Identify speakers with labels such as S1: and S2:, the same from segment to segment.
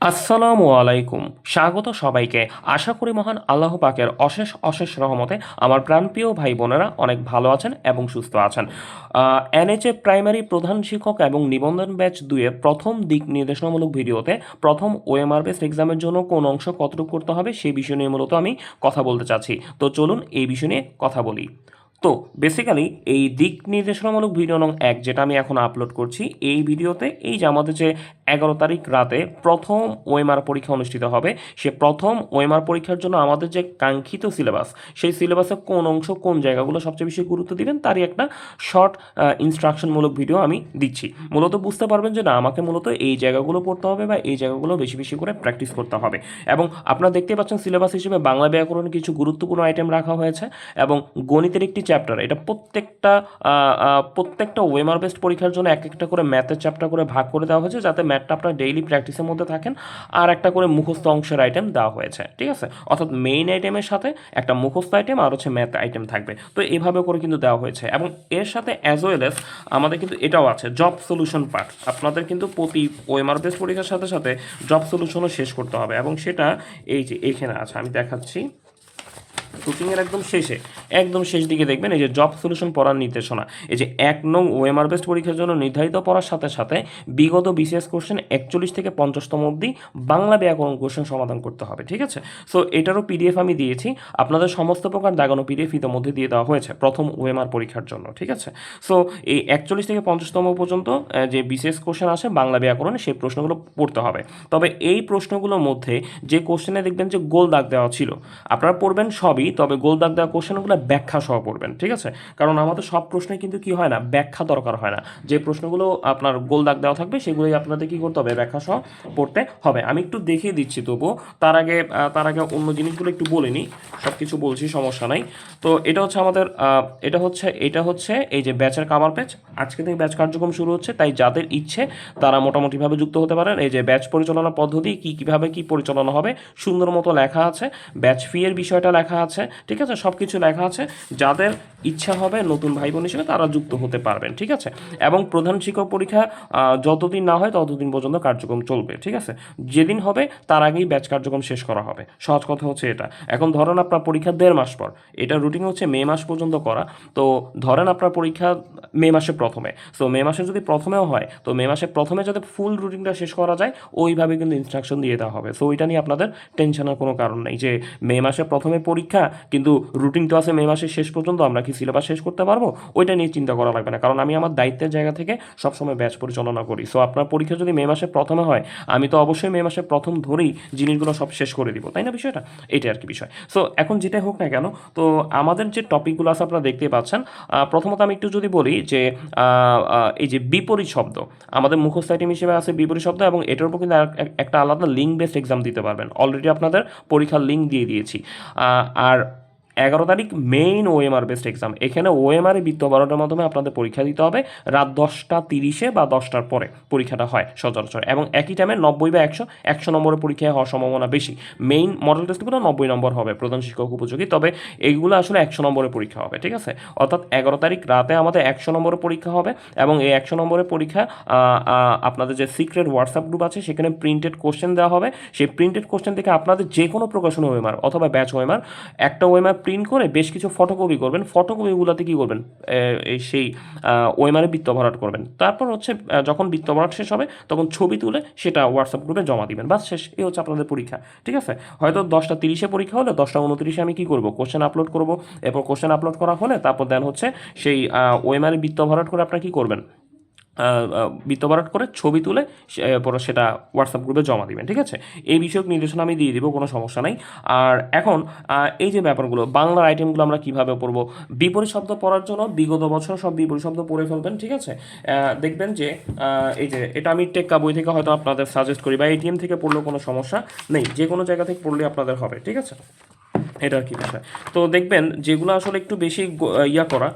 S1: আসসালামু আলাইকুম। স্বাগত সবাইকে। আশা করি মহান আল্লাহ পাকের অশেষ অশেষ রহমতে আমার প্রাণপ্রিয় ভাই বোনেরা অনেক ভালো আছেন এবং সুস্থ আছেন। এনএচএ প্রাইমারি প্রধান শিক্ষক এবং নিবন্ধন ব্যাচ 2-এর প্রথম দিক নির্দেশনামূলক ভিডিওতে প্রথম ওএমআর বেসড এক্সামের জন্য কোন অংশ কতটুকু করতে হবে সেই বিষয় নিয়ে মূলত আমি কথা বলতে চাচ্ছি। তো চলুন এই বিষয় নিয়ে কথা বলি। তো বেসিক্যালি এই দিক নির্দেশনামূলক ভিডিও নং 1 যেটা আমি এখন আপলোড করছি, এই ভিডিওতে এই যে আমাদের যে 11 তারিখ রাতে প্রথম ওএমআর পরীক্ষা অনুষ্ঠিত হবে, সে প্রথম ওএমআর পরীক্ষার জন্য আমাদের যে কাঙ্ক্ষিত সিলেবাস, সেই সিলেবাসে কোন অংশ কোন জায়গাগুলো সবচেয়ে বেশি গুরুত্ব দিবেন তারই একটা শর্ট ইনস্ট্রাকশনমূলক ভিডিও আমি দিচ্ছি। মূলত বুঝতে পারবেন যে না, আমাকে মূলত এই জায়গাগুলো পড়তে হবে বা এই জায়গাগুলো বেশি বেশি করে প্র্যাকটিস করতে হবে। এবং আপনারা দেখতে পাচ্ছেন সিলেবাস হিসেবে বাংলা ব্যাকরণে কিছু গুরুত্বপূর্ণ আইটেম রাখা হয়েছে এবং গণিতের একটি চ্যাপ্টার, এটা প্রত্যেকটা ওএমআর বেসড পরীক্ষার জন্য এক একটা করে ম্যাথের চ্যাপ্টার করে ভাগ করে দেওয়া হয়েছে, যাতে ম্যাথটা আপনার ডেইলি প্র্যাকটিসের মধ্যে থাকেন। আর একটা করে মুখস্থ অংশের আইটেম দেওয়া হয়েছে, ঠিক আছে? অর্থাৎ মেইন আইটেমের সাথে একটা মুখস্থ আইটেম আর হচ্ছে ম্যাথ আইটেম থাকবে। তো এভাবে করে কিন্তু দেওয়া হয়েছে এবং এর সাথে অ্যাজ ওয়েল এস আমাদের কিন্তু এটাও আছে, জব সলিউশন পার্ট। আপনাদের কিন্তু প্রতি ওএমআর বেসড পরীক্ষার সাথে সাথে জব সলিউশনও শেষ করতে হবে এবং সেটা এই যে এখানে আছে, আমি দেখাচ্ছি। শুটিংয়ের একদম শেষ দিকে দেখবেন এই যে জব সলিউশন পড়ার নির্দেশনা। এই যে 1 নং ওএমআর বেসড পরীক্ষার জন্য নির্ধারিত পড়ার সাথে সাথে বিগত বিসিএস কোশ্চেন 41 থেকে 50তম অবধি বাংলা ব্যাকরণ কোশ্চেন সমাধান করতে হবে, ঠিক আছে? সো এটারও পিডিএফ আমি দিয়েছি, আপনাদের সমস্ত প্রকার দাগানো পিডিএফ ইতিমধ্যে দিয়ে দেওয়া হয়েছে প্রথম ওএমআর পরীক্ষার জন্য, ঠিক আছে? সো এই 41 থেকে 50তম পর্যন্ত যে বিসিএস কোশ্চেন আসে বাংলা ব্যাকরণে, সেই প্রশ্নগুলো পড়তে হবে। তবে এই প্রশ্নগুলোর মধ্যে যে কোশ্চেনে দেখবেন যে গোল দাগ দেওয়া ছিল, আপনারা পড়বেন সবই, তবে গোল দাগ দেওয়া কোশ্চেনগুলো ব্যাখ্যা সহ পড়বেন, ঠিক আছে? কারণ আমাদের সব প্রশ্নে কিন্তু কি হয় না, ব্যাখ্যা দরকার হয় না। যে প্রশ্নগুলো আপনার গোল দাগ দেওয়া থাকবে সেগুলোই আপনাদের কি করতে হবে, ব্যাখ্যা সহ পড়তে হবে। আমি একটু দেখিয়ে দিচ্ছি, তবুও তার আগে অন্য জিনিসগুলো একটু বলে নিই। সব কিছু বলছি, সমস্যা নাই। তো এটা হচ্ছে আমাদের এটা হচ্ছে এই যে ব্যাচের কাভার পেজ। আজকে থেকে ব্যাচ কার্যক্রম শুরু হচ্ছে, তাই যাদের ইচ্ছে তারা মোটামুটিভাবে যুক্ত হতে পারেন। এই যে ব্যাচ পরিচালনা পদ্ধতি কীভাবে কী পরিচালনা হবে সুন্দর মতো লেখা আছে, ব্যাচ ফি এর বিষয়টা লেখা আছে, ঠিক আছে? সব কিছু লেখা আছে। যাদের ইচ্ছা হবে নতুন ভাই বোন হিসেবে তারা যুক্ত হতে পারবেন, ঠিক আছে? এবং প্রধান শিক্ষক পরীক্ষা যতদিন না হয় ততদিন পর্যন্ত কার্যক্রম চলবে, ঠিক আছে? যেদিন হবে তার আগেই ব্যাচ কার্যক্রম শেষ করা হবে। সহজ কথা হচ্ছে এটা। এখন ধরেন আপনার পরীক্ষা 1.5 মাস পর, এটা রুটিন হচ্ছে মে মাস পর্যন্ত করা। তো ধরেন আপনার পরীক্ষা মে মাসে প্রথমে, সো মে মাসে যদি প্রথমেও হয় তো মে মাসে প্রথমে যাতে ফুল রুটিনটা শেষ করা যায় ওইভাবে কিন্তু ইনস্ট্রাকশন দিয়ে দেওয়া হবে। সো ওইটা নিয়ে আপনাদের টেনশনের কোনো কারণ নেই যে মে মাসে প্রথমে পরীক্ষা কিন্তু রুটিন তো আছে মে মাসের শেষ পর্যন্ত, আমরা কি সিলেবাস শেষ করতে পারবো, ওইটা নিয়ে চিন্তা করা লাগবে না। কারণ আমি আমার দায়িত্বের জায়গা থেকে সবসময় ব্যাচ পরিচালনা করি। সো আপনার পরীক্ষা যদি মে মাসে প্রথমে হয়, আমি তো অবশ্যই মে মাসে প্রথম ধরেই জিনিসগুলো সব শেষ করে দিব, তাই না? বিষয়টা এটাই আর কি বিষয়। সো এখন যেটাই হোক না কেন, তো আমাদের যে টপিকগুলো আছে আপনারা দেখতে পাচ্ছেন। প্রথমত আমি একটু যদি বলি যে এই যে বিপরীত শব্দ, আমাদের মুখস্থ আইটেম হিসেবে আছে বিপরীত শব্দ, এবং এটার উপর কিন্তু একটা আলাদা লিঙ্ক বেসড এক্সাম দিতে পারবেন। অলরেডি আপনাদের পরীক্ষার লিঙ্ক দিয়ে দিয়েছি। আর 11 তারিখ মেইন ওএমআর বেসড এক্সাম, এখানে ওএমআর বৃত্ত 12টার মাধ্যমে আপনাদের পরীক্ষা দিতে হবে। রাত 10টা 30-এ বা 10টার পরে পরীক্ষাটা হয় সচরাচর, এবং একই টাইমে 90 বা 100 নম্বরের পরীক্ষায় হওয়ার সম্ভাবনা বেশি। মেইন মডেল টেস্টগুলো 90 নম্বর হবে, প্রধান শিক্ষক উপযোগী, তবে এইগুলো আসলে 100 নম্বরের পরীক্ষা হবে, ঠিক আছে? অর্থাৎ 11 তারিখ রাতে আমাদের 100 নম্বরের পরীক্ষা হবে, এবং এই 100 নম্বরের পরীক্ষা আপনাদের যে সিক্রেট হোয়াটসঅ্যাপ গ্রুপ আছে সেখানে প্রিন্টেড কোশ্চেন দেওয়া হবে। সেই প্রিন্টেড কোশ্চেন থেকে আপনাদের যে কোনো প্রকাশনা ওএমআর অথবা ব্যাচ ওএমআর একটা ওএমআর প্রিন্ট করে বেশ কিছু ফটোকপি করবেন। ফটোকপিগুলোতে কী করবেন, সেই ওএমআরে বৃত্ত ভরাট করবেন। তারপর হচ্ছে যখন বৃত্ত ভরাট শেষ হবে তখন ছবি তুলে সেটা হোয়াটসঅ্যাপ গ্রুপে জমা দিবেন, বাস শেষ। এই হচ্ছে আপনাদের পরীক্ষা, ঠিক আছে? হয়তো 10টা 30-এ পরীক্ষা হলে 10টা 29-এ আমি কী করবো, কোশ্চেন আপলোড করবো। এরপর কোশ্চেন আপলোড করা হলে তারপর দেন হচ্ছে সেই ওএমআরে বৃত্ত ভরাট করে আপনারা কী করবেন, বৃত্ত ভরাট করে ছবি তুলে পরে সেটা হোয়াটসঅ্যাপ গ্রুপে জমা দিবেন, ঠিক আছে? এই বিষয়ক নির্দেশনা আমি দিয়ে দিব, কোনো সমস্যা নাই। আর এখন এই যে ব্যাপারগুলো, বাংলার আইটেমগুলো আমরা কীভাবে পড়বো, বিপরীত শব্দ পড়ার জন্য বিগত বছর সব বিপরীত শব্দ পড়ে ফেলবেন, ঠিক আছে? দেখবেন যে এই যে এটা আমি টেক্কা বই থেকে হয়তো আপনাদের সাজেস্ট করি, বা এটিএম থেকে পড়লেও কোনো সমস্যা নেই, যে কোনো জায়গা থেকে পড়লে আপনাদের হবে, ঠিক আছে? এটা আর কি বিষয়। তো দেখবেন যেগুলো আসলে একটু বেশি ইয়া করা,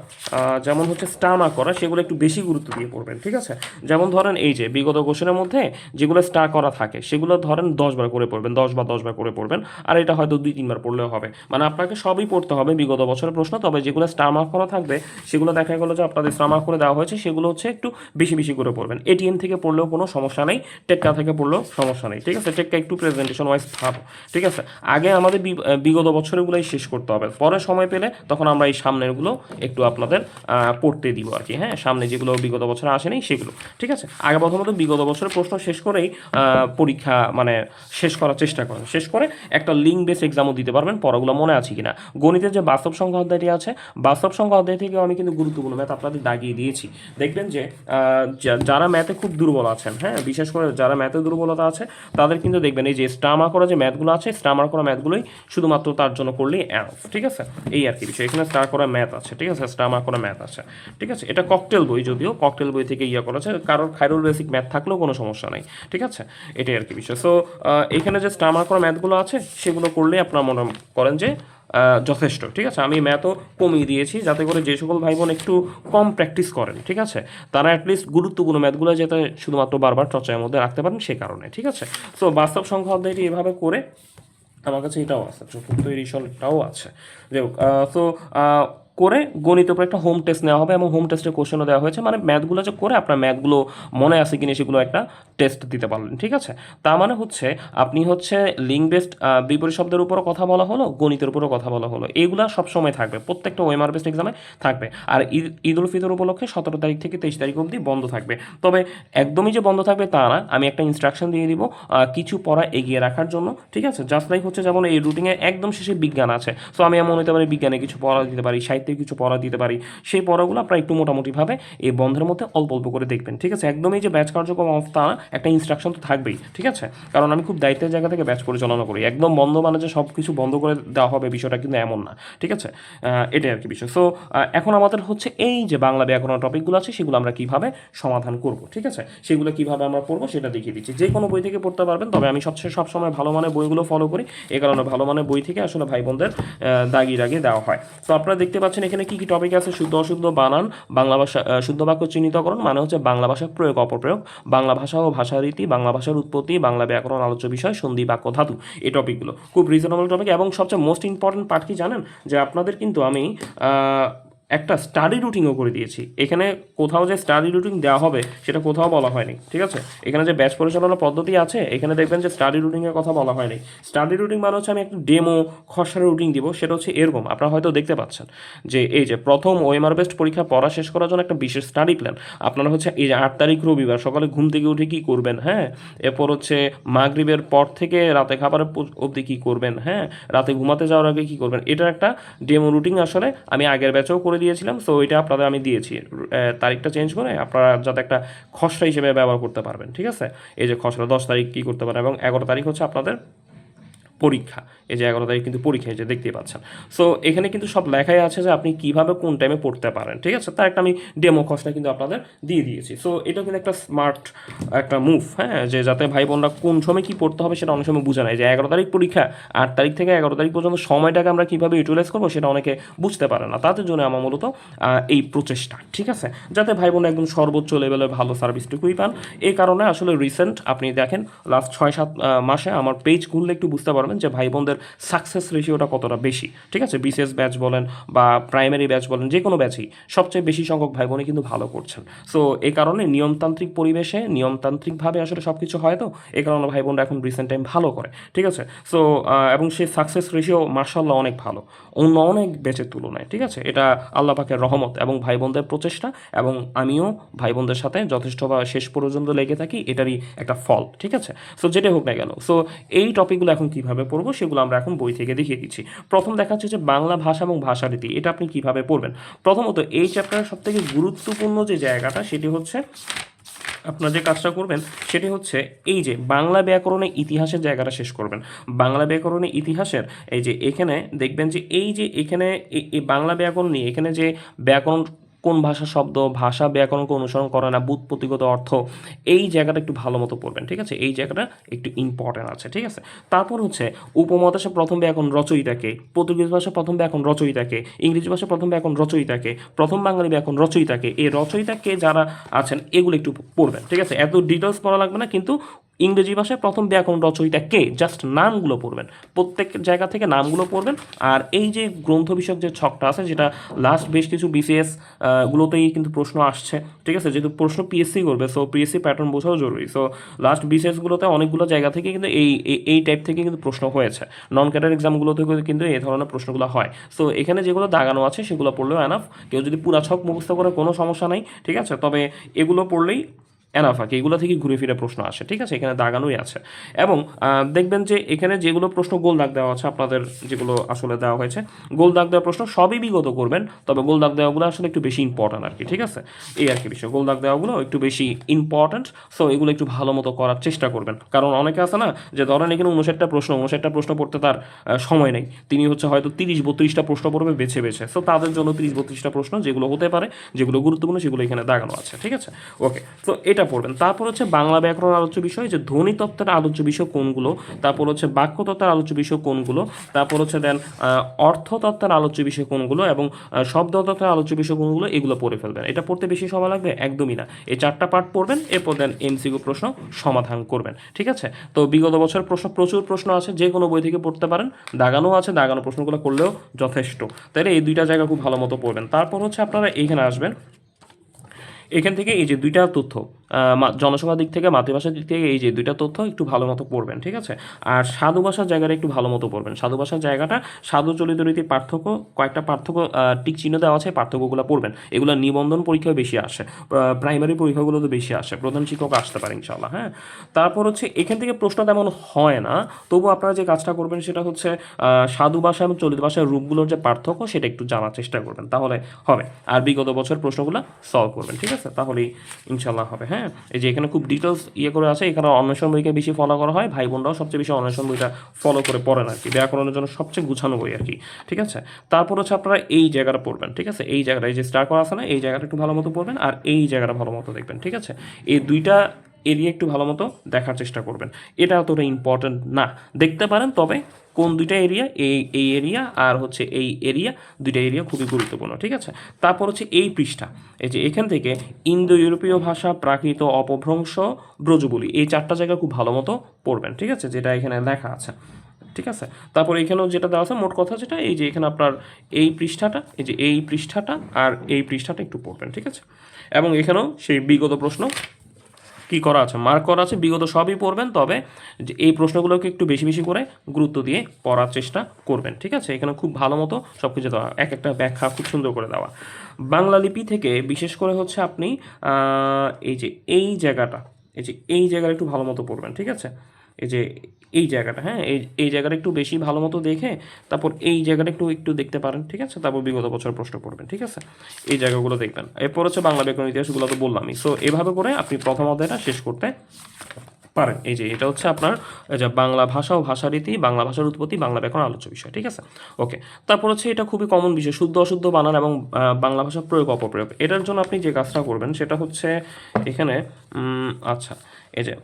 S1: যেমন হচ্ছে স্টার করা, সেগুলো একটু বেশি গুরুত্ব দিয়ে পড়বেন, ঠিক আছে? যেমন ধরেন এই যে বিগত কোশ্চেনের মধ্যে যেগুলো স্টার করা থাকে সেগুলো ধরেন 10 বার করে পড়বেন, 10 বা 10 বার করে পড়বেন। আর এটা হয়তো 2-3 বার পড়লেও হবে, মানে আপনাকে সবই পড়তে হবে বিগত বছরের প্রশ্ন, তবে যেগুলো স্টার মার্ক করা থাকবে সেগুলো দেখা গেলো যে আপনাদের স্টার মার্ক করে দেওয়া হয়েছে, সেগুলো হচ্ছে একটু বেশি বেশি করে পড়বেন। এটিএম থেকে পড়লেও কোনো সমস্যা নেই, টেক্কা থেকে পড়লেও সমস্যা নেই, ঠিক আছে? টেক্কা একটু প্রেজেন্টেশন ওয়াইজ ভালো, ঠিক আছে? আগে আমাদের বিগত বছরগুলোই শেষ করতে হবে, পরে সময় পেলে তখন আমরা এই সামনেরগুলো একটু আপনাদের পড়তে দিব আর কি। হ্যাঁ, সামনে যেগুলো বিগত বছরে আসেনি সেগুলো, ঠিক আছে? আগে প্রথমত বিগত বছরের প্রশ্ন শেষ করেই পরীক্ষা মানে শেষ করার চেষ্টা করেন, শেষ করে একটা লিঙ্ক বেস এক্সামও দিতে পারবেন, পড়াগুলো মনে আছে কিনা। গণিতের যে বাস্তব সংখ্যা অধ্যায়টি আছে, বাস্তব সংখ্যা অধ্যায় থেকেও আমি কিন্তু গুরুত্বপূর্ণ ম্যাথ আপনাদের দাগিয়ে দিয়েছি। দেখবেন যে যারা ম্যাথে খুব দুর্বল আছেন, হ্যাঁ, বিশেষ করে যারা ম্যাথে দুর্বলতা আছে, তাদের কিন্তু দেখবেন এই যে স্টামা করা যে ম্যাথগুলো আছে, স্টামার করা ম্যাথগুলোই শুধুমাত্র তার জন্য করলেই এনাফ, ঠিক আছে? এই আর কি বিষয়। এখানে স্টার করা ম্যাথ আছে, ঠিক আছে? স্টামার করা ম্যাথ আছে, ঠিক আছে? এটা ককটেল বই, যদিও ককটেল বই থেকে ইয়ে করা আছে, কারোর খাইরুল বেসিক ম্যাথ থাকলেও কোনো সমস্যা নাই, ঠিক আছে? এটাই আর কি বিষয়। সো এখানে যে স্টামার করা ম্যাথগুলো আছে সেগুলো করলে আপনারা মনে করেন যে যথেষ্ট, ঠিক আছে? আমি ম্যাথও কমিয়ে দিয়েছি যাতে করে যে সকল ভাই বোন একটু কম প্র্যাকটিস করেন, ঠিক আছে, তারা অ্যাটলিস্ট গুরুত্বপূর্ণ ম্যাথগুলো যাতে শুধুমাত্র বারবার চর্চার মধ্যে রাখতে পারেন সে কারণে, ঠিক আছে? সো বাস্তব সংখ্যা অধ্যায়টি এভাবে করে, আমার কাছে এটাও আছে, চতুর্থ এডিশনটাও আছে। যাই হোক, তো করে গণিতের উপর একটা হোম টেস্ট নেওয়া হবে এবং হোম টেস্টের কোশ্চেনও দেওয়া হয়েছে, মানে ম্যাথগুলো যে করে আপনার ম্যাথগুলো মনে আছে কিনা সেগুলো একটা টেস্ট দিতে পারলেন, ঠিক আছে? তার মানে হচ্ছে আপনি হচ্ছে লিঙ্ক বেসড বিপরীত শব্দের উপরও কথা বলা হলো, গণিতের উপরও কথা বলা হলো, এইগুলা সবসময় থাকবে, প্রত্যেকটা ওএমআর বেসড এক্সামে থাকবে। আর ঈদ উল ফিতর উপলক্ষে 17 তারিখ থেকে 23 তারিখ অবধি বন্ধ থাকবে। তবে একদমই যে বন্ধ থাকবে তা না, আমি একটা ইনস্ট্রাকশন দিয়ে দিব কিছু পড়া এগিয়ে রাখার জন্য, ঠিক আছে? জাস্ট লাইক হচ্ছে যেমন এই রুটিনে একদম শেষে বিজ্ঞান আছে, সো আমি এমন হতে পারি বিজ্ঞানে কিছু পড়া দিতে পারি, সাহিত্যে কিছু পড়া দিতে পারি, সেই পড়াগুলো আপনারা একটু মোটামুটিভাবে এই বন্ধের মধ্যে অল্প অল্প করে দেখবেন, ঠিক আছে? একদমই যে ব্যাচ কার্যক্রম অফ তা না, একটা ইনস্ট্রাকশন তো থাকবেই, ঠিক আছে? কারণ আমি খুব দায়িত্বের জায়গা থেকে ব্যাচ পরিচালনা করি, একদম বন্ধ মানে যে সব কিছু বন্ধ করে দেওয়া হবে বিষয়টা কিন্তু এমন না, ঠিক আছে? এটাই আর কি বিষয়। সো এখন আমাদের হচ্ছে এই যে বাংলা ব্যাকরণ টপিকগুলো আছে সেগুলো আমরা কীভাবে সমাধান করব, ঠিক আছে? সেগুলো কীভাবে আমরা পড়বো সেটা দেখিয়ে দিচ্ছি। যে কোনো বই থেকে পড়তে পারবেন, তবে আমি সবসময় ভালো মানের বইগুলো ফলো করি, এই কারণে ভালো মানের বই থেকে আসলে ভাই বোনদের দাগিয়ে দেওয়া হয়। তো আপনারা দেখতে পাচ্ছেন এখানে কী কী টপিক আছে: শুদ্ধ অশুদ্ধ বানান, বাংলা ভাষা, শুদ্ধ বাক্য চিহ্নিতকরণ মানে হচ্ছে বাংলা ভাষার প্রয়োগ অপপ্রয়োগ, বাংলা ভাষা ও ভাষারীতি, বাংলা ভাষার উৎপত্তি, বাংলা ব্যাকরণ আলোচ্য বিষয়, সন্ধি বাক্য ধাতু। এই টপিকগুলো খুব রিজনেবল টপিক, এবং সবচেয়ে মোস্ট ইম্পর্টেন্ট পার্ট কি জানেন? যে আপনাদের কিন্তু আমি একটা স্টাডি রুটিনও করে দিয়েছি। এখানে কোথাও যে স্টাডি রুটিন দেওয়া হবে সেটা কোথাও বলা হয়নি, ঠিক আছে? এখানে যে ব্যাচ পরিচালনা পদ্ধতি আছে এখানে দেখবেন যে স্টাডি রুটিনের কথা বলা হয়নি। স্টাডি রুটিন মানে হচ্ছে আমি একটা ডেমো খসড়া রুটিন দিব, সেটা হচ্ছে এরকম, আপনারা হয়তো দেখতে পাচ্ছেন যে এই যে প্রথম ওএমআর বেস্ট পরীক্ষা পড়া শেষ করার জন্য একটা বিশেষ স্টাডি প্ল্যান। আপনারা হচ্ছে এই যে 8 তারিখ রবিবার সকালে ঘুম থেকে উঠে কী করবেন, হ্যাঁ, এরপর হচ্ছে মাগরিবের পর থেকে রাতে খাবারের অবধি কী করবেন, হ্যাঁ, রাতে ঘুমাতে যাওয়ার আগে কী করবেন, এটার একটা ডেমো রুটিন আসলে আমি আগের ব্যাচেও করে দিয়েছিলাম। সো এটা আপনাদের আমি দিয়েছি, তারিখটা চেঞ্জ করে আপনারা যাতে একটা খসড়া হিসেবে ব্যবহার করতে পারবেন, ঠিক আছে? এই যে খসড়া 10 তারিখ কী করতে পারেন, এবং 11 তারিখ হচ্ছে আপনাদের পরীক্ষা। এই যে 11 তারিখ কিন্তু পরীক্ষা, এই যে দেখতেই পাচ্ছেন। সো এখানে কিন্তু সব লেখাই আছে যে আপনি কীভাবে কোন টাইমে পড়তে পারেন, ঠিক আছে? তার একটা আমি ডেমো খসড়া কিন্তু আপনাদের দিয়ে দিয়েছি। সো এটা কিন্তু একটা স্মার্ট একটা মুভ, হ্যাঁ, যে যাতে ভাই বোনরা কোন সময় কী পড়তে হবে সেটা অনেক সময় বোঝা নাই, যে 11 তারিখ পরীক্ষা, 8 তারিখ থেকে 11 তারিখ পর্যন্ত সময়টাকে আমরা কীভাবে ইউটিলাইজ করবো সেটা অনেকে বুঝতে পারে না। তাদের জন্য আমার মূলত এই প্রচেষ্টা, ঠিক আছে? যাতে ভাই বোন একদম সর্বোচ্চ লেভেলে ভালো সার্ভিসটুকুই পান। এই কারণে আসলে রিসেন্ট আপনি দেখেন লাস্ট 6-7 মাসে আমার পেজ খুললে একটু বুঝতে পারবেন যে ভাই বোনদের সাকসেস রেশিওটা কতটা বেশি, ঠিক আছে? বিসিএস ব্যাচ বলেন বা প্রাইমারি ব্যাচ বলেন, যে কোনো ব্যাচই সবচেয়ে বেশি সংখ্যক ভাই বোনই কিন্তু ভালো করছেন। সো এই কারণে নিয়মতান্ত্রিক পরিবেশে নিয়মতান্ত্রিকভাবে আসলে সব কিছু হয়, তো এই কারণে ভাই বোনরা এখন রিসেন্ট টাইম ভালো করে, ঠিক আছে? সো এবং সেই সাকসেস রেশিও মার্শাল্লাহ অনেক ভালো অন্য অনেক ব্যাচের তুলনায়, ঠিক আছে? এটা আল্লাহ পাকের রহমত এবং ভাই বোনদের প্রচেষ্টা, এবং আমিও ভাই বোনদের সাথে যথেষ্ট বা শেষ পর্যন্ত লেগে থাকি, এটারই একটা ফল, ঠিক আছে? সো যেটাই হোক না কেন, সো এই টপিকগুলো এখন কীভাবে পড়বো সেগুলো আমরা এখন বই থেকে দেখিয়ে দিচ্ছি। প্রথম দেখা যাচ্ছে যে বাংলা ভাষা এবং ভাষারীতি, এটা আপনি কীভাবে পড়বেন। প্রথমত এই চ্যাপ্টারের সবথেকে গুরুত্বপূর্ণ যে জায়গাটা সেটি হচ্ছে আপনার যে কাজটা করবেন সেটি হচ্ছে এই যে বাংলা ব্যাকরণের ইতিহাসের জায়গাটা শেষ করবেন। বাংলা ব্যাকরণের ইতিহাসের এই যে এখানে দেখবেন যে এই যে এখানে এই বাংলা ব্যাকরণ নিয়ে এখানে যে ব্যাকরণ কোন ভাষা শব্দ ভাষা ব্যাকরণকে অনুসরণ করে না, ব্যুৎপত্তিগত অর্থ, এই জায়গাটা একটু ভালো মতো পড়বেন, ঠিক আছে, এই জায়গাটা একটু ইম্পর্টেন্ট আছে, ঠিক আছে। তারপর হচ্ছে উপমহাদেশে প্রথম ব্যাকরণ রচয়িতাকে, পর্তুগিজ ভাষা প্রথম ব্যাকরণ রচয়িতাকে, ইংরেজি ভাষা প্রথম ব্যাকরণ রচয়িতাকে, প্রথম বাঙালি ব্যাকরণ রচয়িতাকে, এই রচয়িতাকে যারা আছেন এগুলো একটু পড়বেন, ঠিক আছে। এত ডিটেলস পড়া লাগবে না, কিন্তু ইংরেজি ভাষায় প্রথম ব্যাকরণ রচয়িতা কে জাস্ট নামগুলো পড়বেন, প্রত্যেক জায়গা থেকে নামগুলো পড়বেন। আর এই যে গ্রন্থ বিষয়ক যে ছকটা আছে, যেটা লাস্ট বেশ কিছু বিসিএস গুলোতেই কিন্তু প্রশ্ন আসছে, ঠিক আছে, যেহেতু প্রশ্ন পিএসসি করবে, সো পিএসসি প্যাটার্ন বোঝাও জরুরি। সো লাস্ট বিসিএসগুলোতে অনেকগুলো জায়গা থেকে কিন্তু এই টাইপ থেকে কিন্তু প্রশ্ন হয়েছে, নন ক্যাডার এক্সামগুলোতে কিন্তু এই ধরনের প্রশ্নগুলো হয়। সো এখানে যেগুলো দাগানো আছে সেগুলো পড়লেও এনাফ, কেউ যদি পুরা ছক মুখস্থ করে কোনো সমস্যা নাই, ঠিক আছে, তবে এগুলো পড়লেই এনাফ আর কি, এগুলো থেকে ঘুরে ফিরে প্রশ্ন আসে, ঠিক আছে, এখানে দাগানোই আছে। এবং দেখবেন যে এখানে যেগুলো প্রশ্ন গোল দাগ দেওয়া আছে, আপনাদের যেগুলো আসলে দেওয়া হয়েছে গোল দাগ দেওয়া প্রশ্ন সবই বিগত করবেন, তবে গোল দাগ দেওয়াগুলো আসলে একটু বেশি ইম্পর্ট্যান্ট আর কি, ঠিক আছে, এই আর কি বিষয়, গোল দাগ দেওয়াগুলো একটু বেশি ইম্পর্ট্যান্ট। সো এগুলো একটু ভালো মতো করার চেষ্টা করবেন, কারণ অনেকে আছে না যে ধরেন এখানে 59টা প্রশ্ন পড়তে তার সময় নেই, তিনি হচ্ছে হয়তো 30-32টা প্রশ্ন পড়বে বেছে বেছে। সো তাদের জন্য 30-32টা প্রশ্ন যেগুলো হতে পারে, যেগুলো গুরুত্বপূর্ণ, সেগুলো এখানে দাগানো আছে, ঠিক আছে, ওকে। তো এটা পড়বেন। তারপর হচ্ছে বাংলা ব্যাকরণ আলোচ্য বিষয়, যে ধ্বনি তত্ত্বের আলোচ্য বিষয় কোনগুলো, তারপর হচ্ছে বাক্য তত্ত্বের আলোচ্য বিষয় কোনগুলো, তারপর হচ্ছে দেন অর্থ তত্ত্বের আলোচ্য বিষয় কোনগুলো, এবং শব্দ তত্ত্বের আলোচ্য বিষয় কোনগুলো, এগুলো পড়ে ফেলবেন। এটা পড়তে বেশি সময় লাগবে একদমই না, এই 4টা পার্ট পড়বেন, এরপর দেন এমসিকিউ প্রশ্ন সমাধান করবেন, ঠিক আছে। তো বিগত বছর প্রশ্ন, প্রচুর প্রশ্ন আছে, যে কোনো বই থেকে পড়তে পারেন, দাগানো আছে, দাগানো প্রশ্নগুলো করলেও যথেষ্ট। তাইলে এই দুইটা জায়গা খুব ভালো মতো পড়বেন। তারপর হচ্ছে আপনারা এইখানে আসবেন, এখান থেকে এই যে দুইটা তথ্য, জনসংখ্যার দিক থেকে মাতৃভাষার দিক থেকে এই যে দুইটা তথ্য একটু ভালো মতো পড়বেন, ঠিক আছে। আর সাধু ভাষার জায়গাটা একটু ভালো মতো পড়বেন, সাধু ভাষার জায়গাটা সাধু চলিত রীতির পার্থক্য, কয়েকটা পার্থক্য টিক চিহ্ন দেওয়া আছে, পার্থক্যগুলো পড়বেন, এগুলো নিবন্ধন পরীক্ষায় বেশি আসে, প্রাইমারি পরীক্ষাগুলোতে বেশি আসে, প্রধান শিক্ষক আসতে পারে ইনশাল্লাহ, হ্যাঁ। তারপর হচ্ছে এখান থেকে প্রশ্ন তেমন হয় না, তবু আপনারা যে কাজটা করবেন সেটা হচ্ছে সাধু ভাষা এবং চলিত ভাষার রূপগুলোর যে পার্থক্য সেটা একটু জানার চেষ্টা করবেন, তাহলে হবে। আর বিগত বছর প্রশ্নগুলো সলভ করবেন, ঠিক আছে, তাহলেই ইনশাল্লাহ হবে, হ্যাঁ। এই যে এখানে খুব ডিটেলস করে আছে, এখানে অন্বেষণ বইকে বেশি ফলো করা হয়, ভাই বোনরাও সবচেয়ে বেশি অন্বেষণ বইটা ফলো করে পড়েন আর কি, ব্যাকরণের জন্য সবচেয়ে গুছানো বই আর কি, ঠিক আছে। তারপর হচ্ছে আপনারা এই জায়গাটা পড়বেন, ঠিক আছে, এই জায়গাটা, এই যে স্টার করা আছে না, এই জায়গাটা একটু ভালো মতো পড়বেন, আর এই জায়গাটা ভালো মতো দেখবেন, ঠিক আছে। এই দুইটা এরিয়া একটু ভালো মতো দেখার চেষ্টা করবেন, এটা অতটা ইম্পর্টেন্ট না, দেখতে পারেন, তবে কোন দুইটা এরিয়া, এই এরিয়া আর হচ্ছে এই এরিয়া, দুইটা এরিয়া খুবই গুরুত্বপূর্ণ, ঠিক আছে। তারপর হচ্ছে এই পৃষ্ঠা, এই যে এখান থেকে ইন্দো ইউরোপীয় ভাষা, প্রাকৃত, অপভ্রংশ, ব্রজবুলি, এই 4টা জায়গা খুব ভালো মতো পড়বেন, ঠিক আছে, যেটা এখানে লেখা আছে, ঠিক আছে। তারপর এখানেও যেটা দেওয়া আছে, মোট কথা যেটা, এই যে এখানে আপনার এই পৃষ্ঠাটা, এই যে এই পৃষ্ঠাটা আর এই পৃষ্ঠাটা একটু পড়বেন, ঠিক আছে। এবং এখানেও সেই বিগত প্রশ্ন কি করা আছে, মার্ক করা আছে, বিগত সবই পড়বেন, তবে যে এই প্রশ্নগুলোকে একটু বেশি বেশি করে গুরুত্ব দিয়ে পড়ার চেষ্টা করবেন, ঠিক আছে। এখানে খুব ভালো মতো সব কিছু দেওয়া, এক একটা ব্যাখ্যা খুব সুন্দর করে দেওয়া। বাংলা লিপি থেকে বিশেষ করে হচ্ছে আপনি এই যে এই জায়গাটা, এই যে এই জায়গাটা একটু ভালো মতো পড়বেন, ঠিক আছে। এই যে এই জায়গাটা, হ্যাঁ, এই জায়গাটা একটু বেশি ভালো মতো দেখে তারপর এই জায়গাটা একটু একটু দেখতে পারেন, ঠিক আছে। তারপর বিগত বছর প্রশ্ন পড়বেন, ঠিক আছে, এই জায়গাগুলো দেখবেন। এরপর হচ্ছে বাংলা ব্যাকরণ ইতিহাসগুলো তো বললামই। সো এভাবে করে আপনি প্রথম অধ্যায়টা শেষ করতে পারেন। এই যে এটা হচ্ছে আপনার এই যে বাংলা ভাষা ও ভাষারীতি, বাংলা ভাষার উৎপত্তি, বাংলা ব্যাকরণ আলোচ্য বিষয়, ঠিক আছে, ওকে। তারপর হচ্ছে এটা খুবই কমন বিষয়, শুদ্ধ অশুদ্ধ বানান এবং বাংলা ভাষার প্রয়োগ অপপ্রয়োগ। এটার জন্য আপনি যে কাজটা করবেন সেটা হচ্ছে এখানে আচ্ছা, এই যে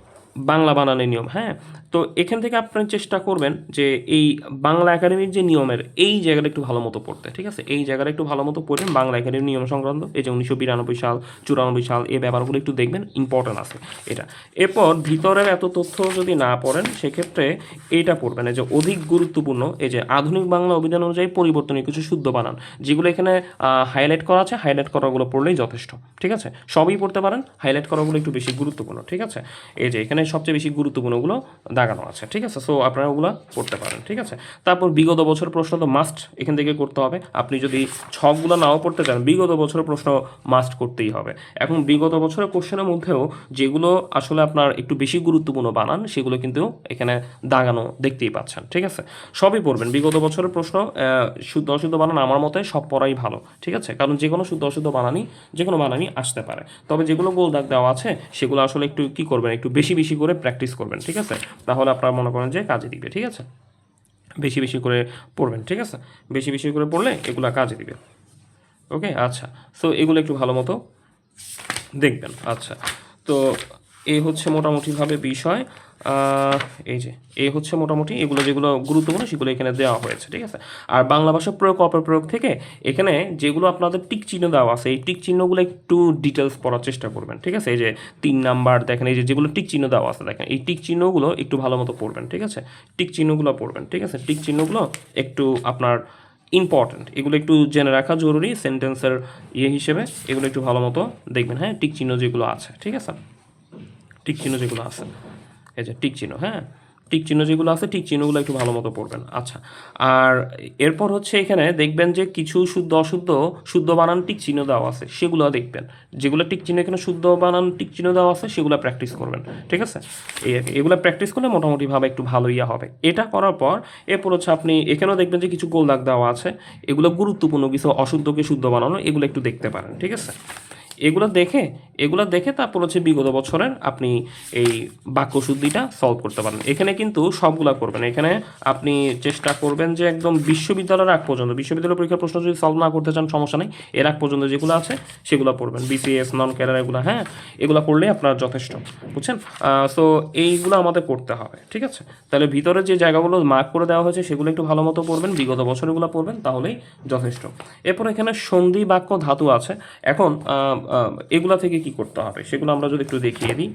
S1: বাংলা বানানের নিয়ম, হ্যাঁ। তো এখান থেকে আপনি চেষ্টা করবেন যে এই বাংলা একাডেমির যে নিয়মের এই জায়গাটা একটু ভালো মতো পড়তে, ঠিক আছে, এই জায়গাটা একটু ভালো মতো পড়েন, বাংলা একাডেমির নিয়ম সংক্রান্ত, এই যে 1992 সাল 94 সাল, এই ব্যাপারগুলো একটু দেখবেন, ইম্পর্টেন্ট আছে এটা। এরপর ভিতরের এত তথ্য যদি না পড়েন সেক্ষেত্রে এইটা পড়বেন, এই যে অধিক গুরুত্বপূর্ণ, এই যে আধুনিক বাংলা অভিধান অনুযায়ী পরিবর্তনীয় কিছু শুদ্ধ বানান, যেগুলো এখানে হাইলাইট করা আছে, হাইলাইট করাগুলো পড়লেই যথেষ্ট, ঠিক আছে। সবই পড়তে পারেন, হাইলাইট করাগুলো একটু বেশি গুরুত্বপূর্ণ, ঠিক আছে। এই যে এখানে সবচেয়ে বেশি গুরুত্বপূর্ণগুলো দাগানো আছে, ঠিক আছে। সো আপনারা ওগুলো পড়তে পারেন, ঠিক আছে। তারপর বিগত বছর প্রশ্ন তো মাস্ট এখান থেকে করতে হবে, আপনি যদি ছকগুলো নাও পড়তে চান বিগত বছরের প্রশ্ন মাস্ট করতেই হবে। এখন বিগত বছরের কোশ্চেনের মধ্যেও যেগুলো আসলে আপনার একটু বেশি গুরুত্বপূর্ণ বানান সেগুলো কিন্তু এখানে দাগানো দেখতেই পাচ্ছেন, ঠিক আছে। সবই পড়বেন, বিগত বছরের প্রশ্ন শুদ্ধ অশুদ্ধ বানান আমার মতে সব পড়াই ভালো, ঠিক আছে, কারণ যে কোনো শুদ্ধ অশুদ্ধ বানানই, যে কোনো বানানই আসতে পারে, তবে যেগুলো গোল দাগ দেওয়া আছে সেগুলো আসলে একটু কী করবেন, একটু বেশি বেশি করে প্র্যাকটিস করবেন, ঠিক আছে, তাহলে আপনারা মনে করেন যে কাজে দিবে, ঠিক আছে। বেশি বেশি করে পড়বেন, ঠিক আছে, বেশি বেশি করে পড়লে এগুলো কাজে দিবে। ওকে, আচ্ছা। সো এগুলো একটু ভালো মতো দেখবেন। আচ্ছা, তো এই হচ্ছে মোটামুটিভাবে বিষয়। আহ, এই যে এই হচ্ছে মোটামুটি এগুলো যেগুলো গুরুত্বপূর্ণ সেগুলো এখানে দেওয়া হয়েছে, ঠিক আছে। আর বাংলা ভাষা প্রয়োগ অপপ্রয়োগ থেকে এখানে যেগুলো আপনাদের টিক চিহ্ন দেওয়া আছে এই টিক চিহ্নগুলো একটু ডিটেলস পড়ার চেষ্টা করবেন, ঠিক আছে। এই যে 3 নাম্বার দেখেন, এই যে যেগুলো টিক চিহ্ন দেওয়া আছে দেখেন, এই টিক চিহ্নগুলো একটু ভালো মতো পড়বেন, ঠিক আছে। টিক চিহ্নগুলো পড়বেন, ঠিক আছে। টিক চিহ্নগুলো একটু আপনার ইম্পর্ট্যান্ট, এগুলো একটু জেনে রাখা জরুরি সেন্টেন্সের হিসেবে। এগুলো একটু ভালো মতো দেখবেন, হ্যাঁ। টিক চিহ্ন যেগুলো আছে, ঠিক আছে, টিক চিহ্ন যেগুলো আছে, এই যে টিক চিহ্ন, হ্যাঁ, টিক চিহ্ন যেগুলো আছে টিক চিহ্নগুলো একটু ভালো মতো পড়বেন। আচ্ছা, আর এরপর হচ্ছে এখানে দেখবেন যে কিছু শুদ্ধ অশুদ্ধ শুদ্ধ বানান টিক চিহ্ন দেওয়া আছে সেগুলো দেখবেন। যেগুলো টিক চিহ্ন এখানে শুদ্ধ বানান টিক চিহ্ন দেওয়া আছে সেগুলো প্র্যাকটিস করবেন, ঠিক আছে। এই আর কি, এগুলো প্র্যাকটিস করলে মোটামুটিভাবে একটু ভালো হবে। এটা করার পর এরপর হচ্ছে আপনি এখানেও দেখবেন যে কিছু গোল দাগ দেওয়া আছে, এগুলো গুরুত্বপূর্ণ কিছু অশুদ্ধকে শুদ্ধ বানানো, এগুলো একটু দেখতে পারেন, ঠিক আছে। এগুলো দেখে তারপর হচ্ছে বিগত বছরের আপনি এই বাক্যশুদ্ধিটা সলভ করতে পারেন। এখানে কিন্তু সবগুলা করবেন, এখানে আপনি চেষ্টা করবেন যে একদম বিশ্ববিদ্যালয়ের আগ পর্যন্ত, বিশ্ববিদ্যালয় পরীক্ষার প্রশ্ন যদি সলভ না করতে চান সমস্যা নেই, এর আগ পর্যন্ত যেগুলো আছে সেগুলো পড়বেন, বিসিএস নন ক্যাডার এগুলো, হ্যাঁ, এগুলো করলেই আপনার যথেষ্ট, বুঝছেন। সো এইগুলো আমাদের করতে হবে, ঠিক আছে। তাহলে ভিতরে যে জায়গাগুলো মার্ক করে দেওয়া হয়েছে সেগুলো একটু ভালো মতো পড়বেন, বিগত বছরগুলো পড়বেন, তাহলেই যথেষ্ট। এরপর এখানে সন্ধি বাক্য ধাতু আছে। এখন এগুলা থেকে কি করতে হবে সেগুলো আমরা যদি একটু দেখিয়ে দিই।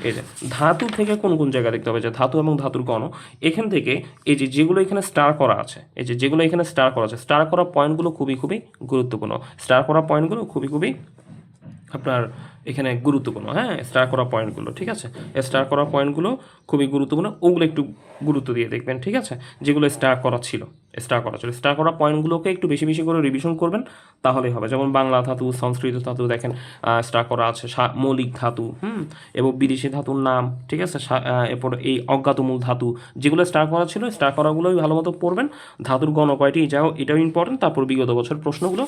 S1: এই যে ধাতু থেকে কোন কোন জায়গা দেখতে হবে, যে ধাতু এবং ধাতুর গণ, এখান থেকে এই যে যেগুলো এখানে স্টার করা আছে, এই যে যেগুলো এখানে স্টার করা আছে, স্টার করা পয়েন্টগুলো খুবই খুবই গুরুত্বপূর্ণ। স্টার করা পয়েন্টগুলো খুবই খুবই আপনার এখানে গুরুত্বপূর্ণ, হ্যাঁ, স্টার করা পয়েন্টগুলো, ঠিক আছে। স্টার করা পয়েন্টগুলো খুবই গুরুত্বপূর্ণ, ওগুলো একটু গুরুত্ব দিয়ে দেখবেন, ঠিক আছে। যেগুলো স্টার করা পয়েন্টগুলোকে একটু বেশি বেশি করে রিভিশন করবেন, তাহলেই হবে। যেমন বাংলা ধাতু, সংস্কৃত ধাতু দেখেন স্টার করা আছে, মৌলিক ধাতু, এবং বিদেশি ধাতুর নাম, ঠিক আছে। এরপর এই অজ্ঞাতমূল ধাতু যেগুলো স্টার করা ছিল, স্টার করাগুলোই ভালো মতো পড়বেন। ধাতুর গণ কয়টি এটাও ইম্পর্টেন্ট। তারপর বিগত বছর প্রশ্নগুলো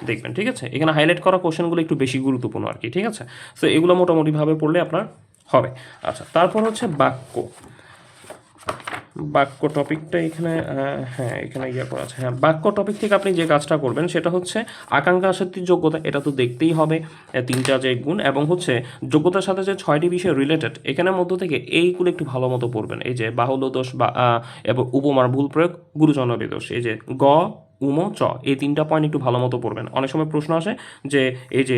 S1: দেখবেন, ঠিক আছে। এখানে হাইলাইট করা কোশ্চেনগুলো একটু বেশি গুরুত্বপূর্ণ আর কি, ঠিক আছে। সো এগুলো মোটামুটিভাবে পড়লে আপনার হবে। আচ্ছা, তারপর হচ্ছে বাক্য টপিকটা এখানে, হ্যাঁ, এখানে করা আছে, হ্যাঁ। বাক্য টপিক থেকে আপনি যে কাজটা করবেন সেটা হচ্ছে আকাঙ্ক্ষা আসক্তির যোগ্যতা, এটা তো দেখতেই হবে, 3টা যে গুণ, এবং হচ্ছে যোগ্যতার সাথে যে 6টি বিষয় রিলেটেড এখানের মধ্য থেকে এইগুলো একটু ভালো মতো পড়বেন। এই যে বাহুল্য দোষ বা এবং উপমার ভুল প্রয়োগ, গুরুজনবী দোষ, এই যে গ উম চ, এই 3টা পয়েন্ট একটু ভালো মতো পড়বেন। অনেক সময় প্রশ্ন আসে যে এই যে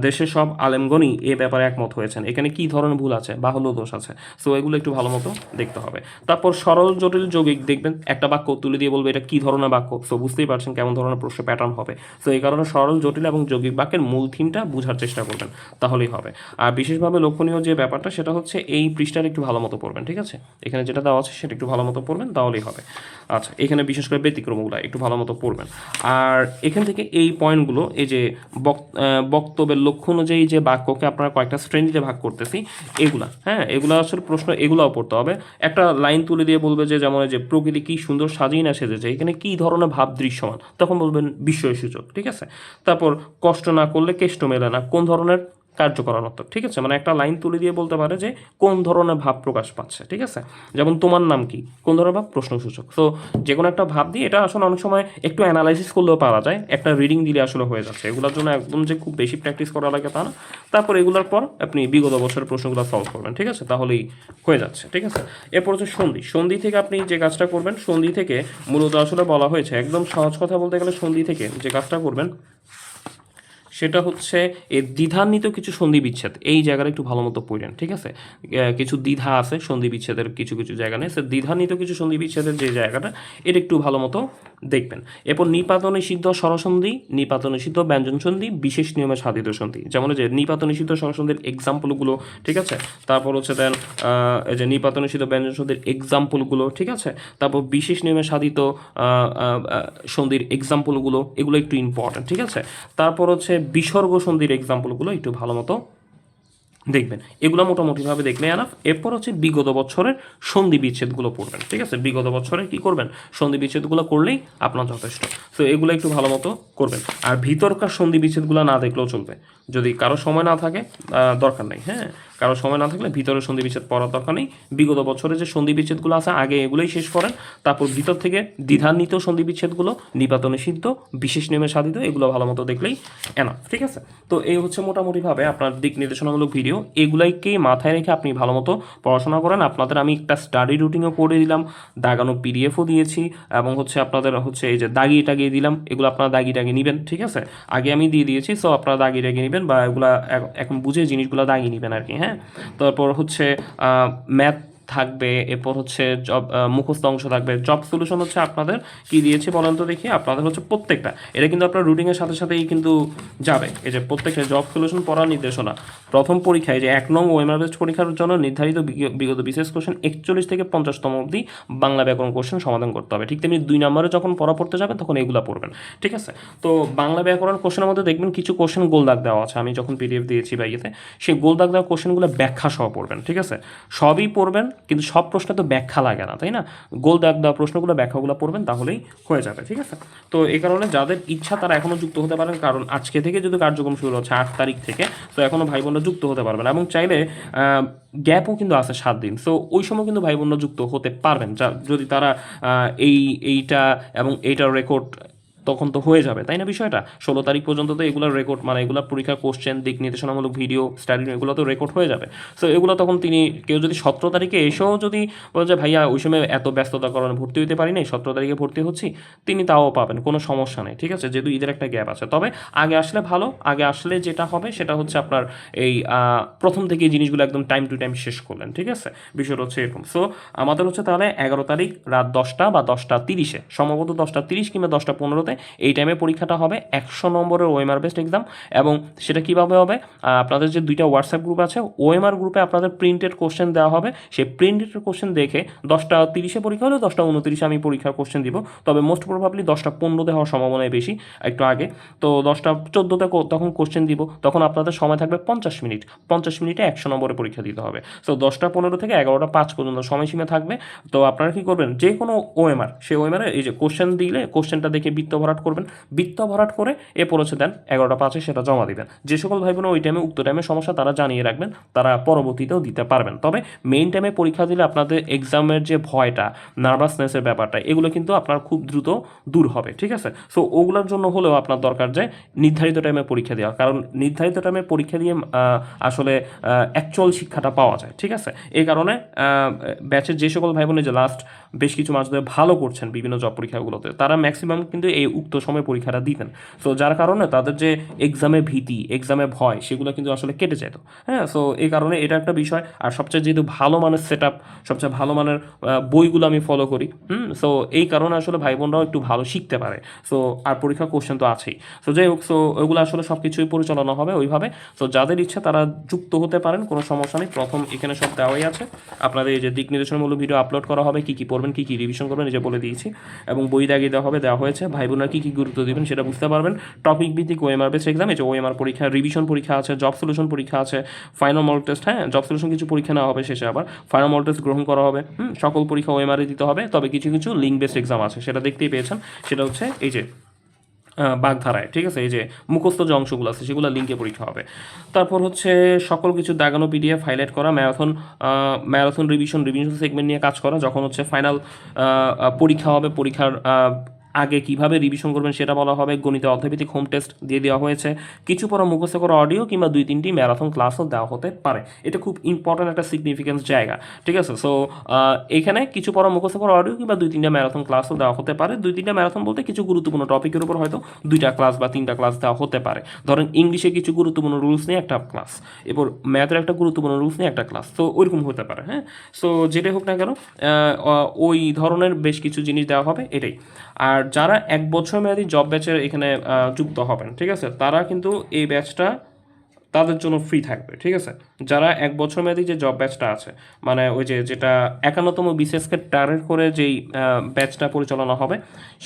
S1: দেশের সব আলেমগণই এ ব্যাপারে একমত হয়েছেন, এখানে কি ধরনের ভুল আছে, বাহুল্য দোষ আছে। সো এগুলো একটু ভালো মতো দেখতে হবে। তারপর সরল জটিল যৌগিক দেখবেন, একটা বাক্য তুলে দিয়ে বলবে এটা কি ধরনের বাক্য, সো বুঝতেই পারছেন কেমন ধরনের প্রশ্ন প্যাটার্ন হবে। সো এই কারণে সরল জটিল এবং যৌগিক বাক্যের মূল থিমটা বোঝার চেষ্টা করবেন, তাহলেই হবে। আর বিশেষভাবে লক্ষণীয় যে ব্যাপারটা সেটা হচ্ছে এই পৃষ্ঠার একটু ভালো মতো পড়বেন, ঠিক আছে। এখানে যেটা দেওয়া আছে সেটা একটু ভালো মতো পড়বেন, তাহলেই হবে। আচ্ছা, এখানে বিশেষ করে ব্যতিক্রমগুলো একটু ভালো মতো পড়বেন। আর এখান থেকে এই পয়েন্টগুলো, এই যে বক্তব্যের লক্ষ্য অনুযায়ী যে বাক্যকে আপনারা কয়েকটা শ্রেণীতে ভাগ করতেছি, এগুলা, হ্যাঁ, এগুলো আসলে প্রশ্ন, এগুলাও পড়তে হবে। একটা লাইন তুলে দিয়ে বলবে যে যেমন যে প্রকৃতি কি সুন্দর সাজিয়ে না সেজেছে, এখানে কি ধরনের ভাব দৃশ্যমান, তখন বলবেন বিস্ময়সূচক, ঠিক আছে। তারপর কষ্ট না করলে কেষ্ট মেলে না, কোন ধরনের কার্যকরণাত্মক, ঠিক আছে। মানে একটা লাইন তুলে দিয়ে বলতে পারে যে কোন ধরনের ভাব প্রকাশ পাচ্ছে, ঠিক আছে। যেমন তোমার নাম কি, কোন ধরনের ভাব, প্রশ্নসূচক। তো যে কোনো একটা ভাব দিয়ে, এটা আসলে অনেক সময় একটু অ্যানালাইসিস করলেও পাওয়া যায়, একটা রিডিং দিলে আসলে হয়ে যাচ্ছে। এগুলোর জন্য একদম যে খুব বেশি প্র্যাকটিস করা লাগে তা না। তারপর এগুলোর পর আপনি বিগত বছরের প্রশ্নগুলো সলভ করবেন, ঠিক আছে, তাহলেই হয়ে যাচ্ছে, ঠিক আছে। এরপর হচ্ছে সন্ধি থেকে আপনি যে কাজটা করবেন, সন্ধি থেকে মূলত আসলে বলা হয়েছে, একদম সহজ কথা বলতে গেলে সন্ধি থেকে যে কাজটা করবেন সেটা হচ্ছে এই দ্বিধান্বিত কিছু সন্ধি বিচ্ছেদ, এই জায়গাটা একটু ভালো মতো পড়েন, ঠিক আছে। কিছু দ্বিধা আছে সন্ধি বিচ্ছেদের কিছু কিছু জায়গা নেই, সে দ্বিধান্বিত কিছু সন্ধি বিচ্ছেদের যে জায়গাটা, এটা একটু ভালো মতো দেখবেন। এরপর নিপাত নিষিদ্ধ স্বরসন্ধি, নিপাত নিষিদ্ধ ব্যঞ্জন সন্ধি, বিশেষ নিয়মে সাধিত সন্ধি, যেমন যে নিপাত নিষিদ্ধ স্বরসন্ধির এক্সাম্পলগুলো, ঠিক আছে। তারপর হচ্ছে দেন এই যে নিপাত নিষিদ্ধ ব্যঞ্জন সন্ধির এক্সাম্পলগুলো, ঠিক আছে। তারপর বিশেষ নিয়মে সাধিত সন্ধির এক্সাম্পলগুলো, এগুলো একটু ইম্পর্টেন্ট, ঠিক আছে। তারপর হচ্ছে বিসর্গ সন্ধির এক্সাম্পলগুলো একটু ভালো মতো দেখবেন। এগুলো মোটামুটিভাবে দেখলে আনাফ। এরপর হচ্ছে বিগত বছরের সন্ধি বিচ্ছেদগুলো পড়বেন, ঠিক আছে। বিগত বছরে কি করবেন, সন্ধি বিচ্ছেদগুলো করলেই আপনার যথেষ্ট। তো এগুলো একটু ভালো মতো করবেন। আর ভিতরকার সন্ধি বিচ্ছেদগুলো না দেখলেও চলবে, যদি কারো সময় না থাকে, দরকার নেই, হ্যাঁ। কারো সময় না থাকলে ভিতরে সন্ধি বিচ্ছেদ পড়ার দরকার নেই। বিগত বছরে যে সন্ধি বিচ্ছেদগুলো আছে আগে এগুলোই শেষ করেন, তারপর ভিতর থেকে দ্বিধান্বিত সন্ধি বিচ্ছেদগুলো, নিপাত নিষিদ্ধ, বিশেষ নিয়মে সাধিত, এগুলো ভালো মতো দেখলেই এনা, ঠিক আছে। তো এই হচ্ছে মোটামুটিভাবে আপনার দিক নির্দেশনামূলক ভিডিও, এগুলাইকেই মাথায় রেখে আপনি ভালো মতো পড়াশোনা করেন। আপনাদের আমি একটা স্টাডি রুটিনও করে দিলাম, দাগানো পিডিএফও দিয়েছি, এবং হচ্ছে আপনাদের হচ্ছে এই যে দাগিয়ে টাগিয়ে দিলাম, এগুলো আপনারা দাগিয়ে টাগিয়ে নেবেন, ঠিক আছে। আগে আমি দিয়ে দিয়েছি, সো আপনারা দাগিয়ে টাগিয়ে নেবেন, বা এগুলা এখন বুঝে জিনিসগুলো দাগিয়ে নেবেন আর কি, হ্যাঁ। তারপর হচ্ছে ম্যাথ থাকবে, এরপর হচ্ছে জব মুখস্থ অংশ থাকবে। জব সলিউশন হচ্ছে আপনাদের কি দিয়েছে বলেন তো দেখি, আপনাদের হচ্ছে প্রত্যেকটা, এটা কিন্তু আপনার রুটিনের সাথে সাথেই কিন্তু যাবে। এই যে প্রত্যেকটা জব সলিউশন পড়ার নির্দেশনা, প্রথম পরীক্ষায় যে 1 নং ওএমআর বেসড পরীক্ষার জন্য নির্ধারিত বিগত বিশেষ কোশ্চেন 41 থেকে 50তম অবধি বাংলা ব্যাকরণ কোশ্চেন সমাধান করতে হবে। ঠিক তেমনি 2 নম্বরে যখন পড়া পড়তে যাবেন তখন এগুলো পড়বেন, ঠিক আছে। তো বাংলা ব্যাকরণ কোশ্চেনের মধ্যে দেখবেন কিছু কোশ্চেন গোল দাগ দেওয়া আছে, আমি যখন পিডিএফ দিয়েছি বা ইয়েতে, সেই গোল দাগ দেওয়া কোশ্চেনগুলো ব্যাখ্যা সহ পড়বেন, ঠিক আছে। সবই পড়বেন, কিন্তু সব প্রশ্নে তো ব্যাখ্যা লাগে না, তাই না। গোল দাগ দেওয়া প্রশ্নগুলো ব্যাখ্যাগুলো পড়বেন, তাহলেই হয়ে যাবে, ঠিক আছে। তো এই কারণে যাদের ইচ্ছা তারা এখনও যুক্ত হতে পারেন, কারণ আজকে থেকে যদি কার্যক্রম শুরু হচ্ছে 8 তারিখ থেকে, তো এখনও ভাই বোনরা যুক্ত হতে পারবেন, এবং চাইলে গ্যাপও কিন্তু আছে 7 দিন, সো ওই সময় কিন্তু ভাই বোনরা যুক্ত হতে পারবেন, যদি তারা এইটা এবং এইটার রেকর্ড তখন তো হয়ে যাবে, তাই না। বিষয়টা 16 তারিখ পর্যন্ত তো এগুলোর রেকর্ড, মানে এগুলো পরীক্ষা কোশ্চেন, দিক নির্দেশনামূলক ভিডিও, স্টাডি, এগুলো তো রেকর্ড হয়ে যাবে। সো এগুলো তখন কেউ যদি 17 তারিখে এসেও যদি বলে যে ভাইয়া ওই সময় এত ব্যস্ততার কারণে ভর্তি হতে পারি নাই, 17 তারিখে ভর্তি হচ্ছি, তিনি তাও পাবেন, কোনো সমস্যা নেই, ঠিক আছে, যেহেতু ঈদের একটা গ্যাপ আছে। তবে আগে আসলে ভালো, আগে আসলে যেটা হবে সেটা হচ্ছে আপনার এই প্রথম থেকে জিনিসগুলো একদম টাইম টু টাইম শেষ করলেন, ঠিক আছে, বিষয়টা হচ্ছে এরকম। সো আমাদের হচ্ছে তাহলে 11 তারিখ রাত 10টা বা 10টা 30-এ, সম্ভবত 10টা 30 কিংবা 10টা 15-তে এই টাইমে পরীক্ষাটা হবে, 100 নম্বরের ওএমআর বেসড এক্সাম। এবং সেটা কীভাবে হবে, আপনাদের যে 2টা হোয়াটসঅ্যাপ গ্রুপ আছে, ওএমআর গ্রুপে আপনাদের প্রিন্টেড কোশ্চেন দেওয়া হবে, সেই প্রিন্টেড কোশ্চেন দেখে 10টা 30-এ পরীক্ষা হলে 10টা 29-এ আমি পরীক্ষার কোশ্চেন দিব, তবে মোস্ট প্রবাবলি 10টা 15-তে হওয়ার সম্ভাবনাই বেশি, একটু আগে। তো 10টা 14-তে তখন কোশ্চেন দিব, তখন আপনাদের সময় থাকবে 50 মিনিট, 50 মিনিটে 100 নম্বরে পরীক্ষা দিতে হবে। সো 10টা 15 থেকে 11টা 5 পর্যন্ত সময়সীমা থাকবে। তো আপনারা কী করবেন, যে কোনো ওএমআর, সেই ওএমআরে এই যে কোশ্চেন দিলে কোশ্চেনটা দেখে বৃত্ত ভরাট করবেন, বৃত্ত ভরাট করে এরপর হচ্ছে দেন 11টা 5-এ সেটা জমা দিবেন। যে সকল ভাই বোন ওই টাইমে উক্ত টাইমে সমস্যা তারা জানিয়ে রাখবেন, তারা পরবর্তীতেও দিতে পারবেন। তবে মেইন টাইমে পরীক্ষা দিলে আপনাদের এক্সামের যে ভয়টা, নার্ভাসনেসের ব্যাপারটা, এগুলো কিন্তু আপনার খুব দ্রুত দূর হবে, ঠিক আছে। সো ওগুলোর জন্য হলেও আপনার দরকার যে নির্ধারিত টাইমে পরীক্ষা দেওয়া, কারণ নির্ধারিত টাইমে পরীক্ষা দিয়ে আসলে অ্যাকচুয়াল শিক্ষাটা পাওয়া যায়, ঠিক আছে। এই কারণে ব্যাচের যে সকল ভাই বোনের যে লাস্ট বেশ কিছু মাস ধরে ভালো করছেন বিভিন্ন জব পরীক্ষাগুলোতে, তারা ম্যাক্সিমাম কিন্তু এই উক্ত সময় পরীক্ষাটা দিতেন। সো যার কারণে তাদের যে এক্সামে ভীতি, এক্সামে ভয়, সেগুলো কিন্তু আসলে কেটে যেত, হ্যাঁ। সো এই কারণে এটা একটা বিষয়। আর সবচেয়ে যেহেতু ভালো মানের সেট আপ, সবচেয়ে ভালো মানের বইগুলো আমি ফলো করি, সো এই কারণে আসলে ভাই বোনরাও একটু ভালো শিখতে পারে। সো আর পরীক্ষা কোশ্চেন তো আছেই। সো যাই হোক, সো ওইগুলো আসলে সব কিছুই পরিচালনা হবে ওইভাবে। সো যাদের ইচ্ছা তারা যুক্ত হতে পারেন, কোনো সমস্যা নেই। প্রথম এখানে সব দেওয়াই আছে, আপনাদের এই যে দিক নির্দেশনমূলক ভিডিও আপলোড করা হবে, কী কী পড়বেন, কী কী রিভিশন করবেন, এই যে বলে দিয়েছি, এবং বই দাগিয়ে দেওয়া হয়েছে। ভাই বোনরা কী কী গুরুত্ব দেবেন সেটা বুঝতে পারবেন। টপিক ভিত্তিক ওএমআর বেস এক্সাম, এই যে ওএমআর পরীক্ষা, রিভিশন পরীক্ষা আছে, জব সলিউশন পরীক্ষা আছে, ফাইনাল মক টেস্ট, হ্যাঁ, জব সলিউশন কিছু পরীক্ষা নেওয়া হবে, শেষে আবার ফাইনাল মক টেস্ট গ্রহণ করা হবে। সকল পরীক্ষা ওএমআরে দিতে হবে, তবে কিছু কিছু লিঙ্ক বেসড এক্সাম আছে, সেটা দেখতেই পেয়েছেন। সেটা হচ্ছে এই যে বাগধারায়, ঠিক আছে, এই যে মুখস্থ যে অংশগুলো আছে সেগুলো লিঙ্কে পরীক্ষা হবে। তারপর হচ্ছে সকল কিছু দাগানো পিডিএফ হাইলাইট করা, ম্যারাথন রিভিশন সেগমেন্ট নিয়ে কাজ করা, যখন হচ্ছে ফাইনাল পরীক্ষা হবে, পরীক্ষার আগে কিভাবে রিভিশন করবেন সেটা বলা হবে। গণিতে অধ্যায়ভিত্তিক হোম টেস্ট দিয়ে দেওয়া হয়েছে। কিছু পড়া মুখস্থ করা অডিও কিংবা 2-3টি ম্যারাথন ক্লাসও দেওয়া হতে পারে। এটা খুব ইম্পর্ট্যান্ট একটা সিগনিফিকেন্স জায়গা, ঠিক আছে। সো এখানে কিছু পড়া মুখস্থ করা অডিও কিংবা 2-3টা ম্যারাথন ক্লাসও দেওয়া হতে পারে। 2-3টা ম্যারাথন বলতে কিছু গুরুত্বপূর্ণ টপিকের উপর হয়তো 2টা ক্লাস বা 3টা ক্লাস দেওয়া হতে পারে। ধরেন ইংলিশে কিছু গুরুত্বপূর্ণ রুলস নিয়ে একটা ক্লাস, এরপর ম্যাথের একটা গুরুত্বপূর্ণ রুলস নিয়ে একটা ক্লাস, তো ওইরকম হতে পারে, হ্যাঁ। সো যেটাই হোক না কেন, ওই ধরনের বেশ কিছু জিনিস দেওয়া হবে, এটাই। আর যারা 1 বছর মেয়াদী জব ব্যাচের এখানে যুক্ত হবেন, ঠিক আছে, তারা কিন্তু এই ব্যাচটা তাদের জন্য ফ্রি থাকবে, ঠিক আছে। যারা 1 বছর মেয়াদী যে জব ব্যাচটা আছে, মানে ওই যে যেটা 51তম বিসিএসকে টার্গেট করে যেই ব্যাচটা পরিচালনা হবে,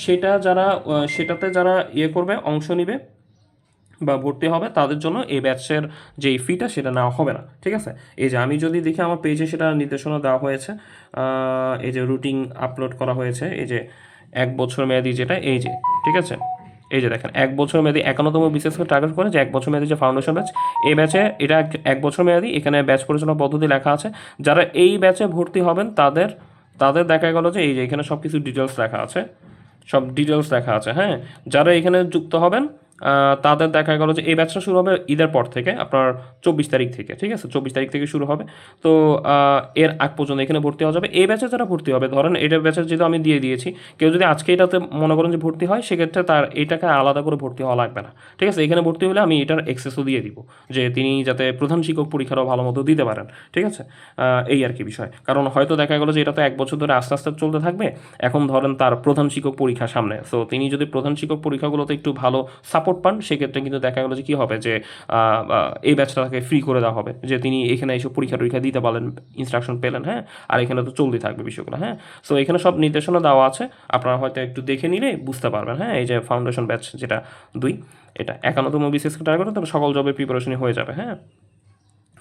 S1: সেটাতে যারা করবে, অংশ নিবে বা ভর্তি হবে, তাদের জন্য এই ব্যাচের যেই ফিটা সেটা নেওয়া হবে না, ঠিক আছে। এই যে আমি যদি দেখি আমার পেজে সেটা নির্দেশনা দেওয়া হয়েছে, এই যে রুটিন আপলোড করা হয়েছে, এই যে 1 বছর মেয়াদি যেটা, এই যে, ঠিক আছে, এই যে দেখেন 1 বছর মেয়াদি 51তম বিসিএসকে টার্গেট করে যে 1 বছর মেয়াদি যে ফাউন্ডেশন ব্যাচ, এই ব্যাচে এটা 1 বছর মেয়াদি, এখানে ব্যাচ পরিচালনা পদ্ধতি লেখা আছে। যারা এই ব্যাচে ভর্তি হবেন তাদের তাদের দেখা গেল যে এই যে এখানে সব কিছু ডিটেলস লেখা আছে, সব ডিটেলস লেখা আছে। হ্যাঁ, যারা এখানে যুক্ত হবেন তাদের দেখা গেল যে এই ব্যাচটা শুরু হবে ঈদের পর থেকে, আপনার 24 তারিখ থেকে, ঠিক আছে, 24 তারিখ থেকে শুরু হবে। তো এর আগ পর্যন্ত এখানে ভর্তি হওয়া যাবে। এই ব্যাচে যারা ভর্তি হবে, ধরেন এটা ব্যাচের যেহেতু আমি দিয়ে দিয়েছি, কেউ যদি আজকে এটাতে মনে করেন যে ভর্তি হয়, সেক্ষেত্রে তার এটাকে আলাদা করে ভর্তি হওয়া লাগবে না, ঠিক আছে। এখানে ভর্তি হলে আমি এটার এক্সেসও দিয়ে দিব, যে তিনি যাতে প্রধান শিক্ষক পরীক্ষারও ভালো মতো দিতে পারেন, ঠিক আছে। এই আর কি বিষয়। কারণ হয়তো দেখা গেলো যে এটা তো 1 বছর ধরে আস্তে আস্তে চলতে থাকবে, এখন ধরেন তার প্রধান শিক্ষক পরীক্ষা সামনে, সো তিনি যদি প্রধান শিক্ষক পরীক্ষাগুলোতে একটু ভালো সাপোর্ট পান, সেক্ষেত্রে কিন্তু দেখা গেলো যে কী হবে, যে এই ব্যাচটা তাকে ফ্রি করে দেওয়া হবে, যে তিনি এখানে এসে পরীক্ষা টরীক্ষা দিতে পারলেন, ইনস্ট্রাকশন পেলেন। হ্যাঁ, আর এখানে তো চলতে থাকবে বিষয়গুলো। হ্যাঁ, সো এখানে সব নির্দেশনা দেওয়া আছে, আপনারা হয়তো একটু দেখে নিলে বুঝতে পারবেন। হ্যাঁ, এই যে ফাউন্ডেশন ব্যাচ যেটা 2, এটা 51তম বিসিএসকে টার্গেট করে তবে সকল জবের প্রিপারেশনই হয়ে যাবে। হ্যাঁ,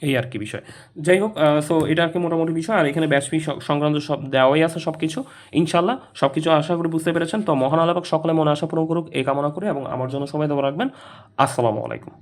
S1: এই আর কি বিষয়। যাই হোক, সো এটা আর কি মোটামুটি বিষয়। আর এখানে ব্যাচ ফি সংক্রান্ত সব দেওয়াই আছে, সব কিছু ইনশাল্লাহ সব কিছু আশা করি বুঝতে পেরেছেন। তো মহান আল্লাহ পাক সকলে মনে আশা পূরণ করুক এই কামনা করি, এবং আমার জন্য সময় দেওয়া রাখবেন। আসসালামু আলাইকুম।